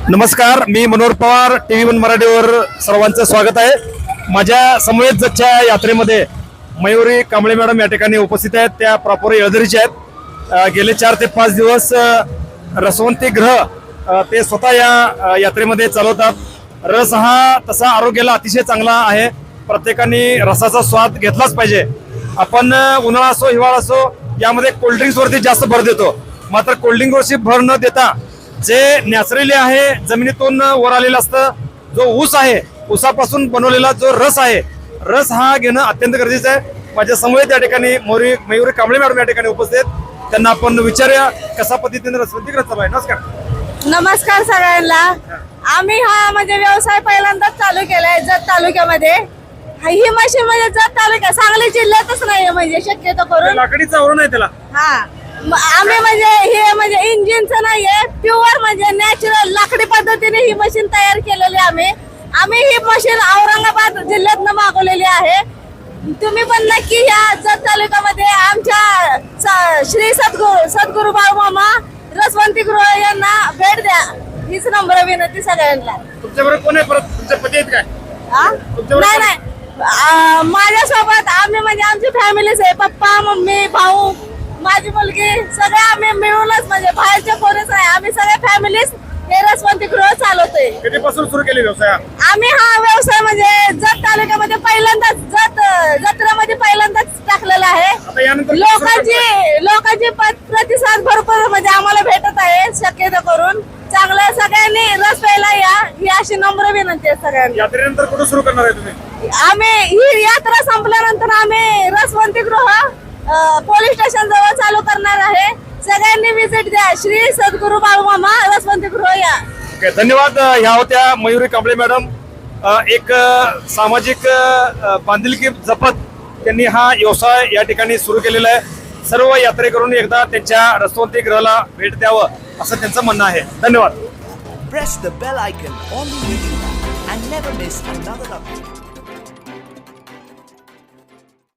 नमस्कार, मी मनोहर पवार, TV1 मराठीवर सर्वांचं स्वागत आहे. माझ्या समवेत जच्या यात्रेमध्ये मयुरी कांबळे मॅडम या ठिकाणी उपस्थित आहेत. त्या प्रॉपर येळदरीच्या आहेत. गेले 4 ते 5 दिवस रसवंती ग्रह ते स्वतः या यात्रेमध्ये चालवतात. रस हा तसा आरोग्याला अतिशय चांगला आहे. प्रत्येकाने रसाचा स्वाद घेतलाच पाहिजे. आपण उन्हाळा असो हिवाळा असो यामध्ये कोल्ड्रिंक्स वरती जास्त भर देतो, मात्र कोल्ड्रिंक वरती भर न देता जे नॅचरली आहे, जमिनीतून वर आलेला असतं, जो ऊस आहे, ऊसापासून बनवलेला जो रस आहे, रस हा घेणं अत्यंत गरजेचं आहे. माझ्या समवेत या ठिकाणी मयुरी कांबळे मॅडम या ठिकाणी उपस्थित आहेत. त्यांना आपण विचारूया कशा पद्धतीने रसवंती ग्रह आहे. नमस्कार. नमस्कार सगळ्यांना. आम्ही हा म्हणजे व्यवसाय पहिल्यांदाच चालू केलाय जत तालुक्यामध्ये. ही मशीन म्हणजे जत तालुक्यात सांगली जिल्ह्यातच नाही म्हणजे शक्यतो करून लाकडीचं आवरण आहे त्याला. हा आम्ही म्हणजे हे म्हणजे इंजिनचं नाहीये, प्युअर म्हणजे नॅचरल लाकडी पद्धतीने ही मशीन तयार केलेली आम्ही ही मशीन औरंगाबाद जिल्ह्यातनं मागवलेली आहे. तुम्ही पण नक्की या जत तालुक्यामध्ये आमच्या श्री सद्गुरू बाळूमामा रसवंती गृह यांना भेट द्या. हीच नम्र विनंती सगळ्यांना. तुमच्याबरोबर कोण आहे? परत तुमचे पती आहेत काय? नाही नाही, माझ्यासोबत आम्ही म्हणजे आमची फॅमिलीच आहे. पप्पा, मम्मी, भाऊ, माझी मुलगी, सगळे आम्ही मिळूनच म्हणजे बाहेरचे कोणीच नाही. आम्ही सगळे फॅमिलीच हे रसवंती गृह चालवतोय. कधीपासून सुरू केली व्यवसाय? आम्ही हा व्यवसाय म्हणजे जत तालुक्यामध्ये पहिल्यांदाच जत्रेमध्ये पहिल्यांदाच टाकलेला आहे. लोकांची प्रतिसाद भरपूर म्हणजे आम्हाला भेटत आहे. शक्यतो करून चांगलं सगळ्यांनी रस प्यायला या, ही अशी नम्र विनंती आहे सगळ्यांना. यात्रेनंतर कुठे सुरू करणार आहे तुम्ही? आम्ही ही यात्रा संपल्यानंतर आम्ही रसवंती गृह पोलीस स्टेशन जवळ चालू करणार आहे. सगळ्यांनी विजिट द्या. श्री सद्गुरू बाळूमामा रसवंती गृह या. ओके, धन्यवाद. ह्या होत्या मयुरी कांबळे मॅडम. एक सामाजिक बांधिलकी जपत त्यांनी हा व्यवसाय या ठिकाणी सुरू केलेला आहे. सर्व यात्रेकरून एकदा त्यांच्या रसवंती गृहाला भेट द्यावं असं त्यांचं म्हणणं आहे. धन्यवाद. Press the bell icon on the YouTube app and never miss another update.